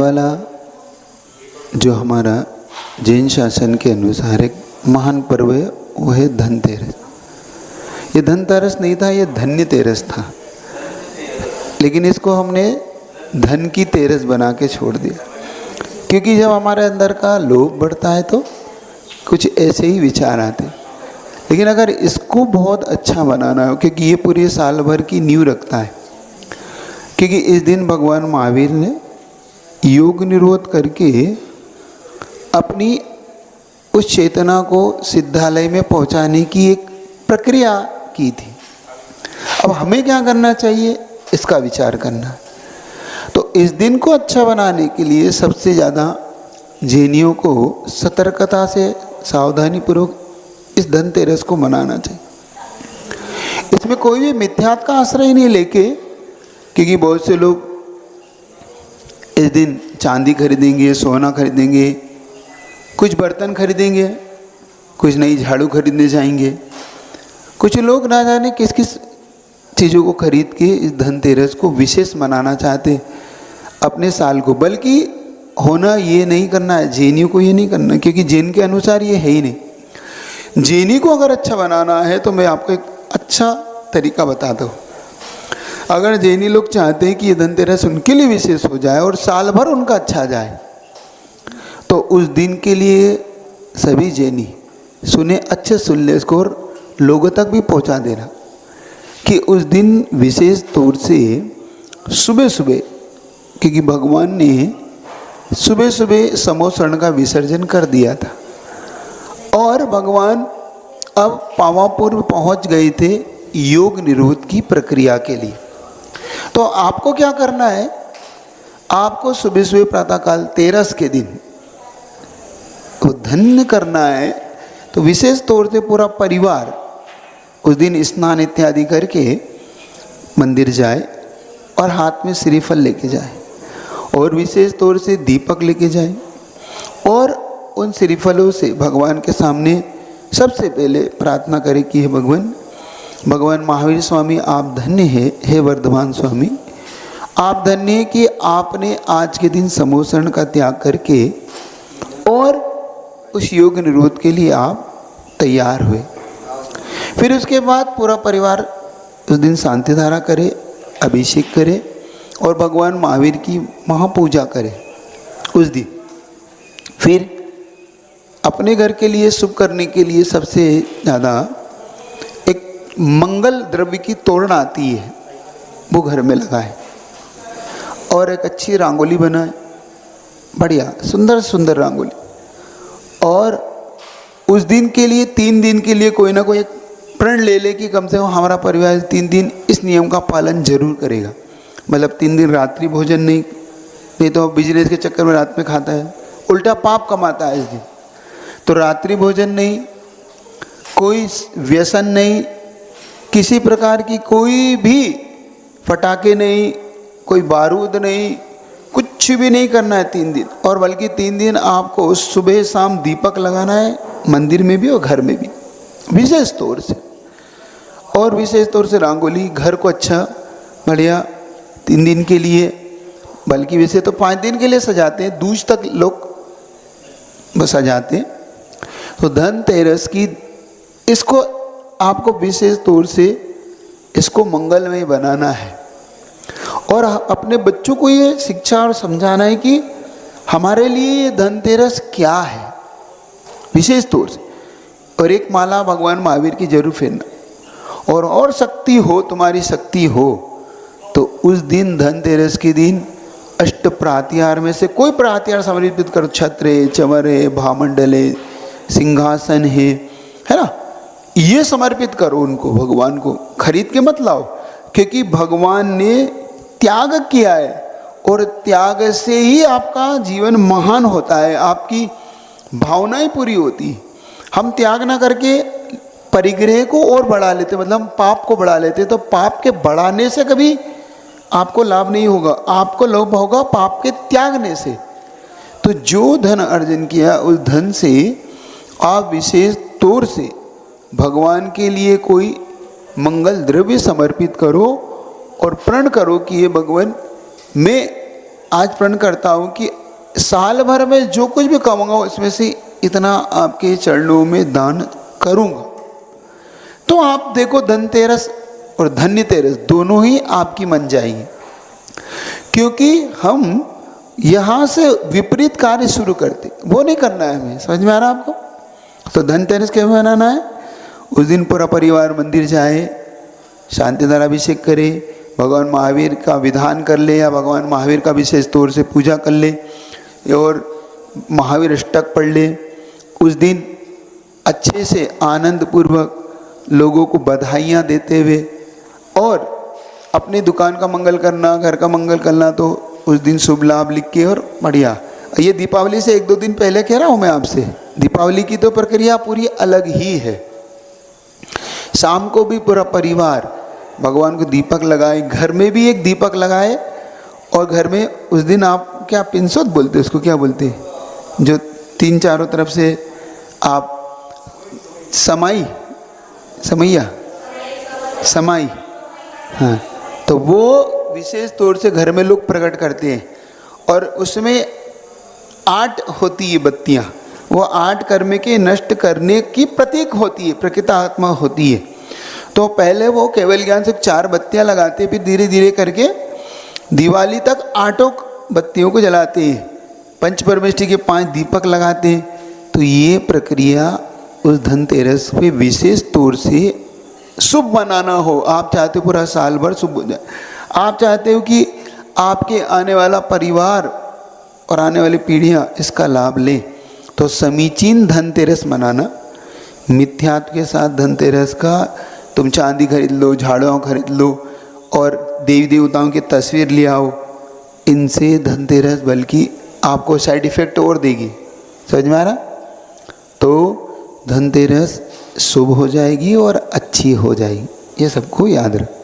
वाला जो हमारा जैन शासन के अनुसार एक महान पर्व है वो है धनतेरस। ये धनतेरस नहीं था, ये धन्य तेरस था, लेकिन इसको हमने धन की तेरस बना के छोड़ दिया, क्योंकि जब हमारे अंदर का लोभ बढ़ता है तो कुछ ऐसे ही विचार आते। लेकिन अगर इसको बहुत अच्छा बनाना हो, क्योंकि ये पूरे साल भर की नींव रखता है, क्योंकि इस दिन भगवान महावीर ने योग निरोध करके अपनी उस चेतना को सिद्धालय में पहुंचाने की एक प्रक्रिया की थी। अब हमें क्या करना चाहिए, इसका विचार करना। तो इस दिन को अच्छा बनाने के लिए सबसे ज़्यादा जैनियों को सतर्कता से सावधानी पूर्वक इस धनतेरस को मनाना चाहिए। इसमें कोई भी मिथ्यात्व का आश्रय नहीं लेके, क्योंकि बहुत से लोग इस दिन चांदी खरीदेंगे, सोना खरीदेंगे, कुछ बर्तन खरीदेंगे, कुछ नई झाड़ू खरीदने जाएंगे, कुछ लोग ना जाने किस किस चीज़ों को खरीद के इस धनतेरस को विशेष मनाना चाहते अपने साल को। बल्कि होना ये नहीं करना है, जैनियों को ये नहीं करना, क्योंकि जैन के अनुसार ये है ही नहीं। जैनी को अगर अच्छा बनाना है तो मैं आपको एक अच्छा तरीका बताता हूँ। अगर जैनी लोग चाहते हैं कि ये धनतेरस उनके लिए विशेष हो जाए और साल भर उनका अच्छा जाए, तो उस दिन के लिए सभी जैनी सुने, अच्छे सुन ले इसको और लोगों तक भी पहुंचा देना कि उस दिन विशेष तौर से सुबह सुबह, क्योंकि भगवान ने सुबह सुबह समोसरण का विसर्जन कर दिया था और भगवान अब पावापुर पहुंच गए थे योग निरोध की प्रक्रिया के लिए। तो आपको क्या करना है, आपको सुबह सुबह प्रातःकाल तेरस के दिन तो धन्य करना है। तो विशेष तौर से पूरा परिवार उस दिन स्नान इत्यादि करके मंदिर जाए और हाथ में श्रीफल लेके जाए और विशेष तौर से दीपक लेके जाए और उन श्रीफलों से भगवान के सामने सबसे पहले प्रार्थना करें कि हे भगवान महावीर स्वामी, आप धन्य हैं। हे वर्धमान स्वामी, आप धन्य हैं कि आपने आज के दिन समोसरण का त्याग करके और उस योग निरोध के लिए आप तैयार हुए। फिर उसके बाद पूरा परिवार उस दिन शांति धारा करे, अभिषेक करे और भगवान महावीर की महापूजा करे उस दिन। फिर अपने घर के लिए शुभ करने के लिए सबसे ज़्यादा एक मंगल द्रव्य की तोरण आती है, वो घर में लगाए और एक अच्छी रंगोली बनाए, बढ़िया सुंदर सुंदर रंगोली। और उस दिन के लिए 3 दिन के लिए कोई ना कोई एक प्रण ले ले कि कम से कम हमारा परिवार 3 दिन इस नियम का पालन जरूर करेगा। मतलब 3 दिन रात्रि भोजन नहीं तो बिजनेस के चक्कर में रात में खाता है, उल्टा पाप कमाता है इस दिन। तो रात्रि भोजन नहीं, कोई व्यसन नहीं, किसी प्रकार की कोई भी फटाके नहीं, कोई बारूद नहीं, कुछ भी नहीं करना है 3 दिन। और बल्कि 3 दिन आपको सुबह शाम दीपक लगाना है, मंदिर में भी और घर में भी विशेष तौर से। और विशेष तौर से रंगोली घर को अच्छा बढ़िया 3 दिन के लिए, बल्कि वैसे तो 5 दिन के लिए सजाते हैं, दूज तक लोग बस सजाते हैं। तो धनतेरस की इसको आपको विशेष तौर से इसको मंगलमय बनाना है और अपने बच्चों को ये शिक्षा और समझाना है कि हमारे लिए ये धनतेरस क्या है विशेष तौर से। और एक माला भगवान महावीर की जरूर फेरना। और शक्ति हो, तुम्हारी शक्ति हो तो उस दिन धनतेरस के दिन अष्ट प्रात्यार में से कोई प्रात्यार समर्पित करो। छत्र है, चमर है, भामंडल है, सिंहासन है ना, ये समर्पित करो उनको, भगवान को खरीद के मत लाओ, क्योंकि भगवान ने त्याग किया है और त्याग से ही आपका जीवन महान होता है, आपकी भावनाएं पूरी होती। हम त्याग ना करके परिग्रह को और बढ़ा लेते, मतलब पाप को बढ़ा लेते, तो पाप के बढ़ाने से कभी आपको लाभ नहीं होगा, आपको लाभ होगा पाप के त्यागने से। तो जो धन अर्जन किया उस धन से आप विशेष तौर से भगवान के लिए कोई मंगल द्रव्य समर्पित करो और प्रण करो कि ये भगवान मैं आज प्रण करता हूँ कि साल भर में जो कुछ भी कमाऊंगा उसमें से इतना आपके चरणों में दान करूँगा। तो आप देखो धनतेरस और धन्यतेरस दोनों ही आपकी मन जाएगी, क्योंकि हम यहाँ से विपरीत कार्य शुरू करते, वो नहीं करना है हमें। समझ में आ रहा है आपको? तो धनतेरस कैसे मनाना है? उस दिन पूरा परिवार मंदिर जाए, शांति द्वाराभिषेक करे, भगवान महावीर का विधान कर ले या भगवान महावीर का विशेष तौर से पूजा कर ले और महावीर अष्टक पढ़ ले। उस दिन अच्छे से आनंद पूर्वक लोगों को बधाइयाँ देते हुए और अपनी दुकान का मंगल करना, घर का मंगल करना, तो उस दिन शुभ लाभ लिख के और बढ़िया। ये दीपावली से 1-2 दिन पहले कह रहा हूँ मैं आपसे, दीपावली की तो प्रक्रिया पूरी अलग ही है। शाम को भी पूरा परिवार भगवान को दीपक लगाए, घर में भी एक दीपक लगाए और घर में उस दिन आप क्या पिनसोत बोलते, उसको क्या बोलते, जो 3 चारों तरफ से आप समाई, हाँ, तो वो विशेष तौर से घर में लोग प्रकट करते हैं और उसमें 8 होती है बत्तियाँ। वो 8 कर्म के नष्ट करने की प्रतीक होती है, प्रकृतात्मा होती है। तो पहले वो केवल ज्ञान से 4 बत्तियाँ लगाते, फिर धीरे धीरे करके दिवाली तक 8 बत्तियों को जलाते हैं, पंचपरमेष्ठी के 5 दीपक लगाते हैं। तो ये प्रक्रिया उस धनतेरस पे विशेष तौर से शुभ मनाना हो। आप चाहते हो पूरा साल भर शुभ हो जाए, आप चाहते हो कि आपके आने वाला परिवार और आने वाली पीढ़ियाँ इसका लाभ लें, तो समीचीन धनतेरस मनाना। मिथ्यात्व के साथ धनतेरस का तुम चांदी खरीद लो, झाड़ुआ खरीद लो और देवी देवताओं की तस्वीर ले आओ, इनसे धनतेरस बल्कि आपको साइड इफेक्ट और देगी। समझ में आ रहा? तो धनतेरस शुभ हो जाएगी और अच्छी हो जाएगी, ये सबको याद रख।